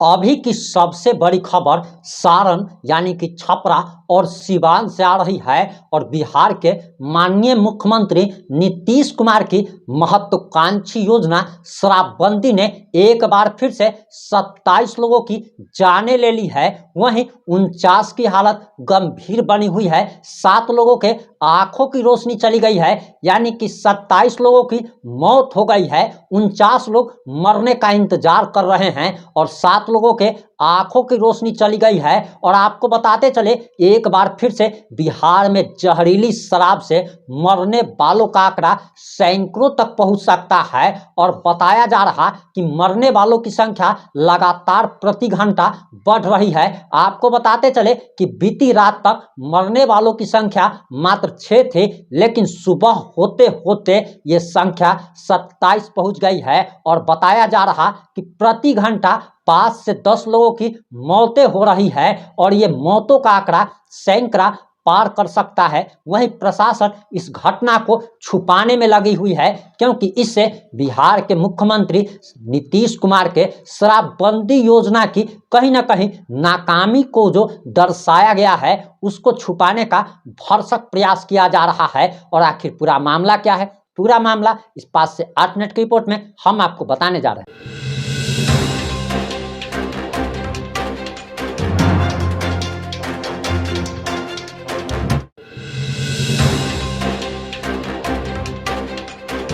अभी की सबसे बड़ी खबर सारण यानी कि छपरा और सिवान से आ रही है और बिहार के माननीय मुख्यमंत्री नीतीश कुमार की महत्वाकांक्षी योजना शराबबंदी ने एक बार फिर से 27 लोगों की जानें ले ली है। वहीं 49 की हालत गंभीर बनी हुई है। 7 लोगों के आंखों की रोशनी चली गई है, यानी कि 27 लोगों की मौत हो गई है। 49 लोग मरने का इंतजार कर रहे हैं और 7 लोगों के आंखों की रोशनी चली गई है। और आपको बताते चले, एक बार फिर से बिहार में जहरीली शराब से मरने वालों का आंकड़ा सैकड़ों तक पहुंच सकता है और बताया जा रहा कि मरने वालों की संख्या लगातार प्रति घंटा बढ़ रही है। आपको बताते चले कि बीती रात तक मरने वालों की संख्या मात्र 6 थी, लेकिन सुबह होते होते ये संख्या 27 पहुंच गई है और बताया जा रहा कि प्रति घंटा 5 से 10 लोगों की मौतें हो रही है और ये मौतों का आंकड़ा सैकड़ा पार कर सकता है। वहीं प्रशासन इस घटना को छुपाने में लगी हुई है, क्योंकि इससे बिहार के मुख्यमंत्री नीतीश कुमार के शराबबंदी योजना की कहीं ना कहीं नाकामी को जो दर्शाया गया है उसको छुपाने का भरसक प्रयास किया जा रहा है। और आखिर पूरा मामला क्या है, पूरा मामला इस 5 से 8 मिनट की रिपोर्ट में हम आपको बताने जा रहे हैं।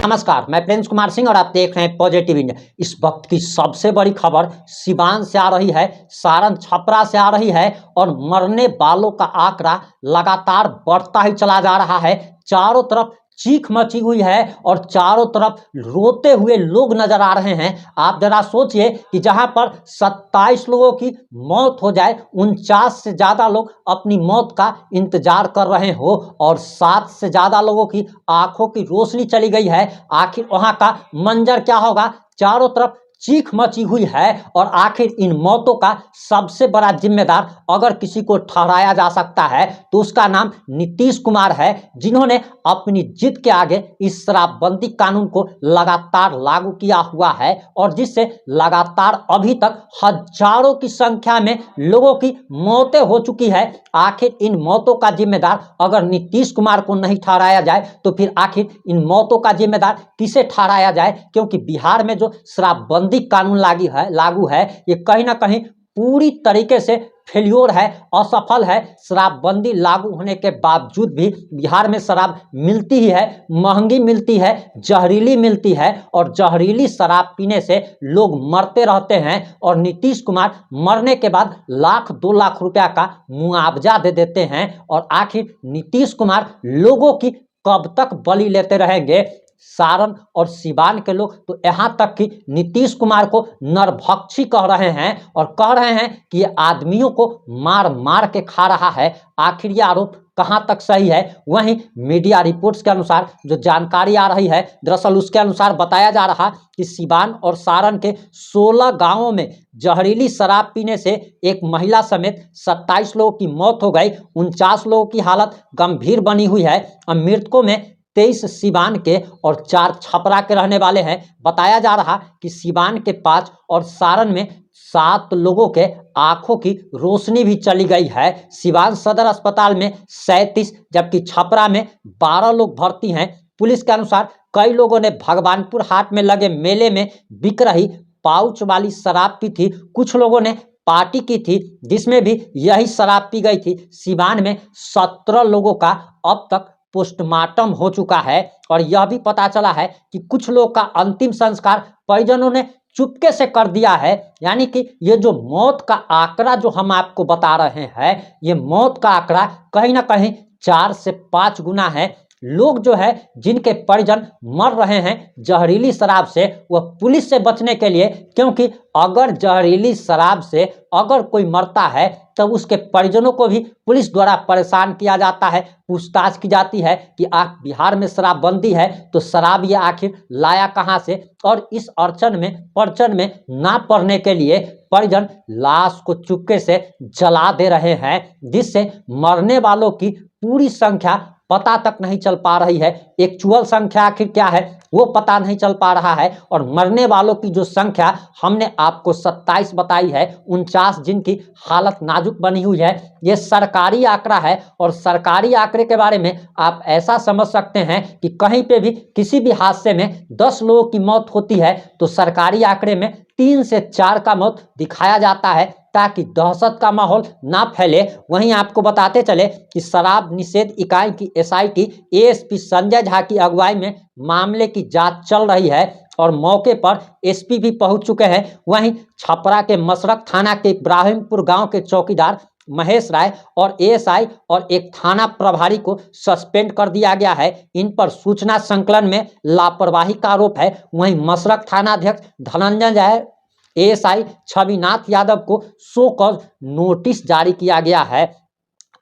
नमस्कार, मैं प्रिंस कुमार सिंह और आप देख रहे हैं पॉजिटिव इंडिया। इस वक्त की सबसे बड़ी खबर सिवान से आ रही है, सारण छपरा से आ रही है और मरने वालों का आंकड़ा लगातार बढ़ता ही चला जा रहा है। चारों तरफ चीख मची हुई है और चारों तरफ रोते हुए लोग नजर आ रहे हैं। आप जरा सोचिए कि जहां पर 27 लोगों की मौत हो जाए, 49 से ज्यादा लोग अपनी मौत का इंतजार कर रहे हो और 7 से ज्यादा लोगों की आंखों की रोशनी चली गई है। आखिर वहां का मंजर क्या होगा? चारों तरफ चीख मची हुई है और आखिर इन मौतों का सबसे बड़ा जिम्मेदार अगर किसी को ठहराया जा सकता है तो उसका नाम नीतीश कुमार है, जिन्होंने अपनी जिद के आगे इस शराबबंदी कानून को लगातार लागू किया हुआ है और जिससे लगातार अभी तक हजारों की संख्या में लोगों की मौतें हो चुकी है। आखिर इन मौतों का जिम्मेदार अगर नीतीश कुमार को नहीं ठहराया जाए तो फिर आखिर इन मौतों का जिम्मेदार किसे ठहराया जाए? क्योंकि बिहार में जो शराबबंदी कानून लागू है ये कहीं ना कहीं पूरी तरीके से फेल्योर है, असफल है। शराबबंदी लागू होने के बावजूद भी बिहार में शराब मिलती ही है, महंगी मिलती है, जहरीली मिलती है और जहरीली शराब पीने से लोग मरते रहते हैं। और नीतीश कुमार मरने के बाद 1-2 लाख रुपया का मुआवजा दे देते हैं। और आखिर नीतीश कुमार लोगों की कब तक बलि लेते रहेंगे? सारण और सिवान के लोग तो यहां तक कि नीतीश कुमार को नरभक्षी कह रहे हैं और कह रहे हैं कि ये आदमियों को मार मार के खा रहा है। आखिर ये आरोप कहां तक सही है? वहीं मीडिया रिपोर्ट्स के अनुसार जो जानकारी आ रही है, दरअसल उसके अनुसार बताया जा रहा कि सिवान और सारण के 16 गांवों में जहरीली शराब पीने से एक महिला समेत 27 लोगों की मौत हो गई। 49 लोगों की हालत गंभीर बनी हुई है। मृतकों में 23 सिवान के और 4 छपरा के रहने वाले हैं। बताया जा रहा कि सिवान के 5 और सारण में 7 लोगों के आंखों की रोशनी भी चली गई है। सिवान सदर अस्पताल में 37 जबकि छपरा में 12 लोग भर्ती हैं। पुलिस के अनुसार कई लोगों ने भगवानपुर हाट में लगे मेले में बिक रही पाउच वाली शराब पी थी। कुछ लोगों ने पार्टी की थी जिसमें भी यही शराब पी गई थी। सिवान में 17 लोगों का अब तक पोस्टमार्टम हो चुका है और यह भी पता चला है कि कुछ लोग का अंतिम संस्कार परिजनों ने चुपके से कर दिया है। यानी कि ये जो मौत का आंकड़ा जो हम आपको बता रहे हैं, ये मौत का आंकड़ा कहीं ना कहीं 4 से 5 गुना है। लोग जो है जिनके परिजन मर रहे हैं जहरीली शराब से, वह पुलिस से बचने के लिए, क्योंकि अगर जहरीली शराब से अगर कोई मरता है तब उसके परिजनों को भी पुलिस द्वारा परेशान किया जाता है, पूछताछ की जाती है कि आप बिहार में शराबबंदी है तो शराब ये आखिर लाया कहाँ से। और इस परचन में ना पड़ने के लिए परिजन लाश को चुपके से जला दे रहे हैं, जिससे मरने वालों की पूरी संख्या पता तक नहीं चल पा रही है। एक्चुअल संख्या आखिर क्या है वो पता नहीं चल पा रहा है। और मरने वालों की जो संख्या हमने आपको 27 बताई है, 49 जिनकी हालत नाजुक बनी हुई है, ये सरकारी आंकड़ा है। और सरकारी आंकड़े के बारे में आप ऐसा समझ सकते हैं कि कहीं पे भी किसी भी हादसे में 10 लोगों की मौत होती है तो सरकारी आंकड़े में 3 से 4 का मौत दिखाया जाता है ताकि दहशत का माहौल ना फैले। वहीं आपको बताते चले कि शराब निषेध इकाई की एसआईटी एएसपी संजय झा की अगुवाई में मामले की जांच चल रही है और मौके पर एसपी भी पहुंच चुके हैं। वहीं छपरा के मसरक थाना के इब्राहिमपुर गांव के चौकीदार महेश राय और एएसआई और एक थाना प्रभारी को सस्पेंड कर दिया गया है। इन पर सूचना संकलन में लापरवाही का आरोप है। वहीं मसरक थाना अध्यक्ष धनंजय जय एएसआई छविनाथ यादव को शो कॉज नोटिस जारी किया गया है।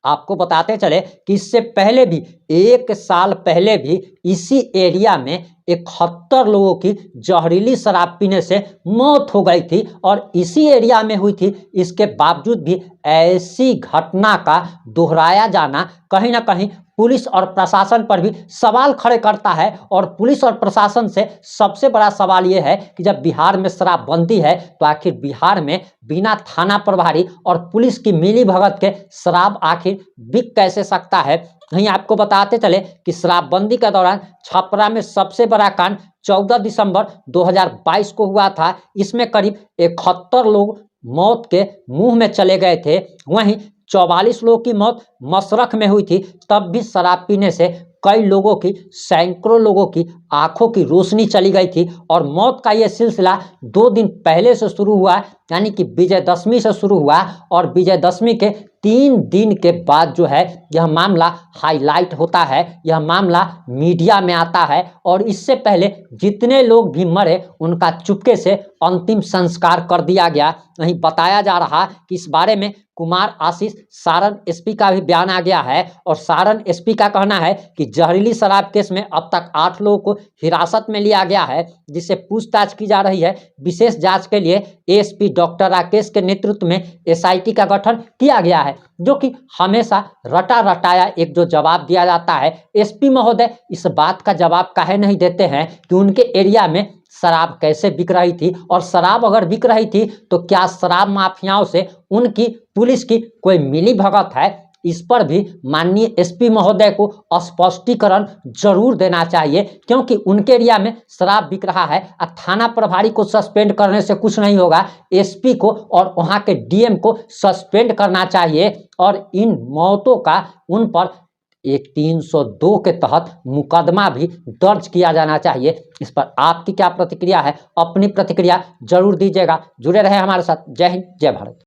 आपको बताते चले कि इससे पहले भी 1 साल पहले भी इसी एरिया में 71 लोगों की जहरीली शराब पीने से मौत हो गई थी और इसी एरिया में हुई थी। इसके बावजूद भी ऐसी घटना का दोहराया जाना कहीं ना कहीं पुलिस और प्रशासन पर भी सवाल खड़े करता है। और पुलिस और प्रशासन से सबसे बड़ा सवाल यह है कि जब बिहार में शराब बनती है तो आखिर बिहार में बिना थाना प्रभारी और पुलिस की मिली भगत के शराब आखिर बिक कैसे सकता है। वहीं आपको बताते चले कि शराबबंदी के दौरान छपरा में सबसे बड़ा कांड 14 दिसंबर 2022 को हुआ था। इसमें करीब 71 लोग मौत के मुंह में चले गए थे। वहीं 44 लोगों की मौत मसरख में हुई थी। तब भी शराब पीने से कई लोगों की, सैकड़ों लोगों की आंखों की रोशनी चली गई थी। और मौत का यह सिलसिला 2 दिन पहले से शुरू हुआ, यानी कि विजयदशमी से शुरू हुआ और विजयदशमी के 3 दिन के बाद जो है यह मामला हाईलाइट होता है, यह मामला मीडिया में आता है। और इससे पहले जितने लोग भी मरे उनका चुपके से अंतिम संस्कार कर दिया गया। वहीं बताया जा रहा कि इस बारे में कुमार आशीष सारण एसपी का भी बयान आ गया है। और सारण एसपी का कहना है कि जहरीली शराब केस में अब तक 8 लोगों को हिरासत में लिया गया है, जिससे पूछताछ की जा रही है। विशेष जांच के लिए एसपी डॉक्टर राकेश के नेतृत्व में एसआईटी का गठन किया गया है, जो कि हमेशा रटा रटाया एक जो जवाब दिया जाता है। एसपी महोदय इस बात का जवाब काहे नहीं देते हैं कि उनके एरिया में शराब कैसे बिक रही थी, और शराब अगर बिक रही थी तो क्या शराब माफियाओं से उनकी पुलिस की कोई मिली भगत है। इस पर भी माननीय एसपी महोदय को स्पष्टीकरण जरूर देना चाहिए, क्योंकि उनके एरिया में शराब बिक रहा है। थाना प्रभारी को सस्पेंड करने से कुछ नहीं होगा, एसपी को और वहां के डीएम को सस्पेंड करना चाहिए और इन मौतों का उन पर एक 302 के तहत मुकदमा भी दर्ज किया जाना चाहिए। इस पर आपकी क्या प्रतिक्रिया है? अपनी प्रतिक्रिया जरूर दीजिएगा। जुड़े रहे हमारे साथ। जय हिंद, जय भारत।